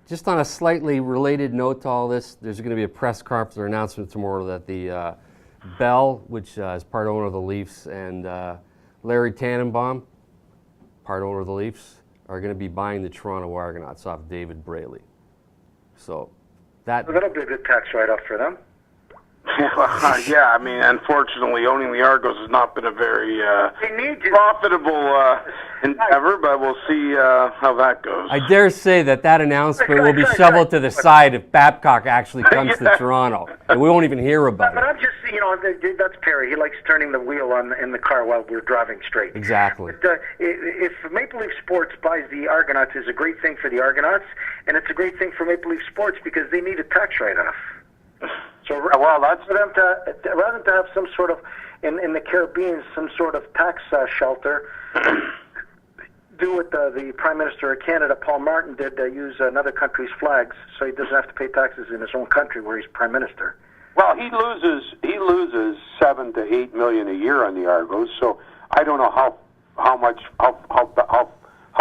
Just on a slightly related note to all this, there's going to be a press conference or announcement tomorrow that the Bell, which is part owner of the Leafs, and Larry Tanenbaum, part owner of the Leafs, are going to be buying the Toronto Argonauts off David Braley. So that'll be a good tax write-off for them. Yeah, I mean, unfortunately, owning the Argos has not been a very profitable endeavor, but we'll see how that goes. I dare say that announcement will be shoveled to the side if Babcock actually comes to Toronto, and we won't even hear about it. But I'm just, that's Perry. He likes turning the wheel in the car while we're driving straight. Exactly. But, if Maple Leaf Sports buys the Argonauts, it's a great thing for the Argonauts, and it's a great thing for Maple Leaf Sports because they need a tax write-off. So that's for them rather than to have some sort of in the Caribbean some sort of tax shelter. Do what the Prime Minister of Canada, Paul Martin, did. Use another country's flags, so he doesn't have to pay taxes in his own country where he's Prime Minister. Well, he loses $7 to $8 million a year on the Argos. So I don't know how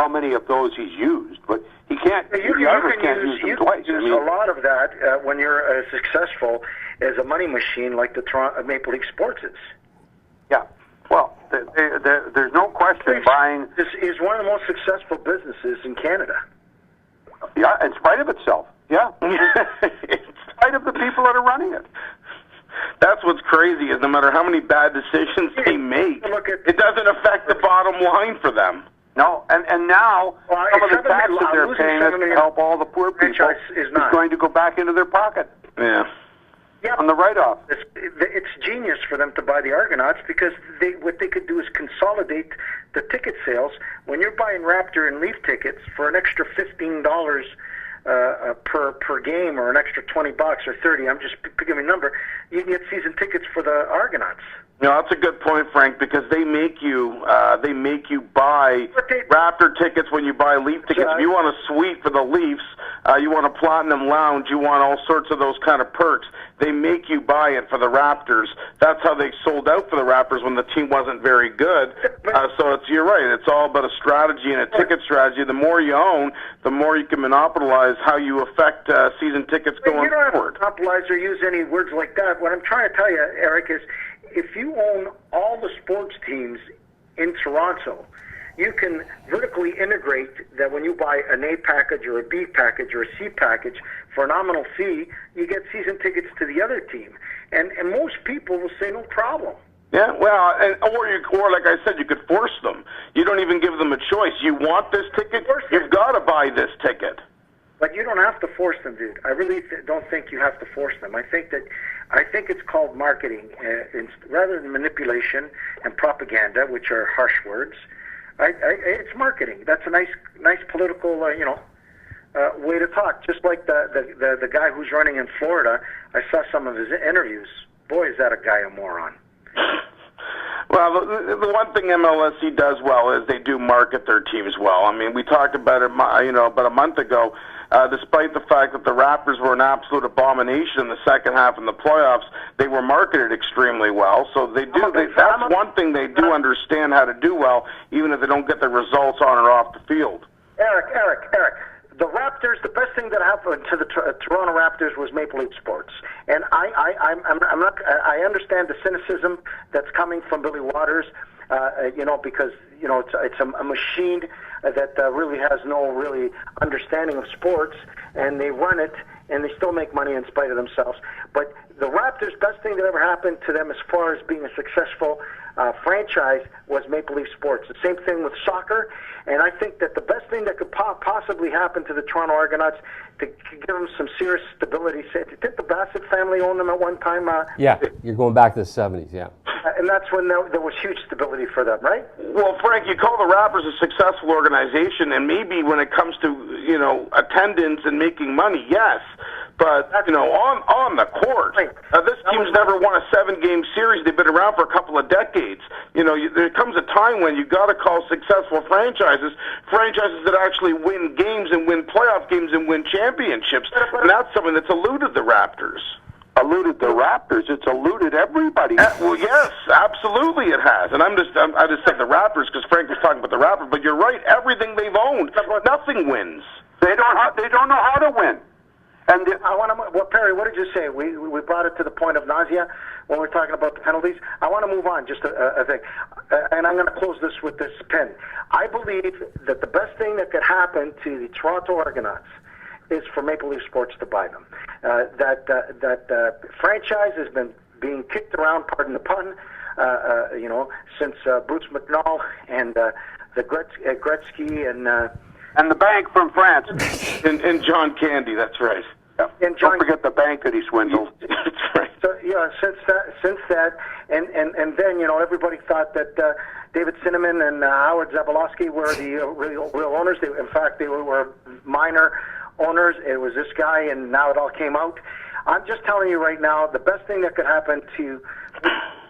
many of those he's used, but he can't. The Argos can't use them twice. Use a lot of that when you're as successful as a money machine like the Toronto Maple Leaf Sports is. Yeah. Well, there's no question buying. This is one of the most successful businesses in Canada. Yeah, in spite of itself. Yeah. In spite of the people that are running it. That's what's crazy is no matter how many bad decisions they make, it doesn't affect the bottom line for them. No, and now some of the taxes they're paying us to help all the poor people is going to go back into their pocket. Yeah. Yeah, on the write-off. It's genius for them to buy the Argonauts because what they could do is consolidate the ticket sales. When you're buying Raptor and Leaf tickets for an extra $15 per game, or an extra $20 or $30, I'm just picking a number, you can get season tickets for the Argonauts. No, that's a good point, Frank, because they make you buy Raptor tickets when you buy Leaf tickets. If you want a suite for the Leafs, you want a platinum lounge, you want all sorts of those kind of perks. They make you buy it for the Raptors. That's how they sold out for the Raptors when the team wasn't very good. So you're right. It's all about a strategy and a ticket strategy. The more you own, the more you can monopolize how you affect season tickets going forward. You don't have to monopolize or use any words like that. What I'm trying to tell you, Eric, is if you own all the sports teams in Toronto, you can vertically integrate that when you buy an A package or a B package or a C package for a nominal fee, you get season tickets to the other team. And most people will say no problem. Yeah, well, or like I said, you could force them. You don't even give them a choice. You want this ticket? You've got to buy this ticket. But you don't have to force them, dude. I really don't think you have to force them. I think it's called marketing rather than manipulation and propaganda, which are harsh words. It's marketing. That's a nice political, way to talk. Just like the guy who's running in Florida. I saw some of his interviews. Boy, is that a guy a moron. Well, the one thing MLSE does well is they do market their teams well. I mean, we talked about it, about a month ago. Despite the fact that the Raptors were an absolute abomination in the second half in the playoffs, they were marketed extremely well. So that's one thing they do understand how to do well, even if they don't get the results on or off the field. Eric, the Raptors, the best thing that happened to the Toronto Raptors was Maple Leaf Sports, and I understand the cynicism that's coming from Billy Watters, because it's a machine that really has no really understanding of sports, and they run it, and they still make money in spite of themselves. But the Raptors' best thing that ever happened to them as far as being a successful franchise was Maple Leaf Sports. The same thing with soccer, and I think that the best thing that could possibly happen to the Toronto Argonauts to give them some serious stability. Did the Bassett family own them at one time? Yeah, you're going back to the 70s, yeah. And that's when there was huge stability for them, right? Well, Frank, you call the Raptors a successful organization, and maybe when it comes to, attendance and making money, yes. But, on the court, this team's never won a 7-game series. They've been around for a couple of decades. There comes a time when you've got to call successful franchises that actually win games and win playoff games and win championships. And that's something that's eluded the Raptors. Eluded the Raptors. It's eluded everybody. Well, yes, absolutely it has. And I just said the Raptors because Frank was talking about the Raptors. But you're right. Everything they've owned, nothing wins. They don't know how to win. And I want to. Well, Perry, what did you say? We brought it to the point of nausea when we're talking about the penalties. I want to move on. Just a thing, and I'm going to close this with this pin. I believe that the best thing that could happen to the Toronto Argonauts is for Maple Leaf Sports to buy them. That franchise has been being kicked around, pardon the pun, since Bruce McNall and the Gretzky and the bank from France. and John Candy, that's right. Yeah. And John, don't forget the bank that he swindled. That's right. So yeah, since that, and then everybody thought that David Cinnamon and Howard Zabolowski were the real owners. In fact, they were minor owners. It was this guy, and now it all came out. I'm just telling you right now, the best thing that could happen to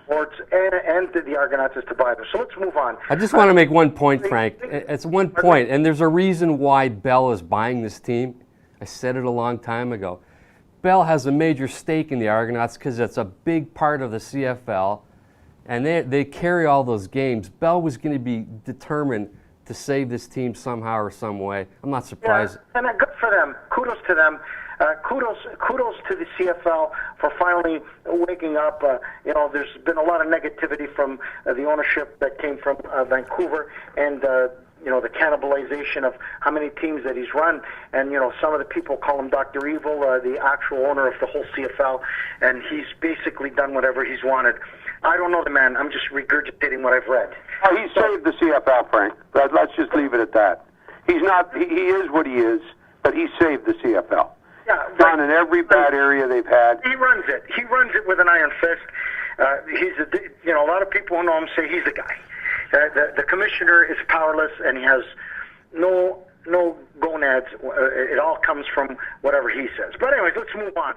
sports and the Argonauts is to buy them. So let's move on. I just want to make one point, Frank. It's one point, and there's a reason why Bell is buying this team. I said it a long time ago. Bell has a major stake in the Argonauts because it's a big part of the CFL, and they carry all those games. Bell was going to be determined to save this team somehow or some way. I'm not surprised. Yeah, and good for them. Kudos to them. Kudos to the CFL for finally waking up. There's been a lot of negativity from the ownership that came from Vancouver, and the cannibalization of how many teams that he's run. And some of the people call him Dr. Evil, the actual owner of the whole CFL, and he's basically done whatever he's wanted. I don't know the man. I'm just regurgitating what I've read. Oh, he saved the CFL, Frank. Let's just leave it at that. He's not. He is what he is, but he saved the CFL. Yeah, done in every bad area they've had. He runs it. He runs it with an iron fist. A lot of people who know him say he's the guy. The commissioner is powerless, and he has no gonads. It all comes from whatever he says. But anyways, let's move on.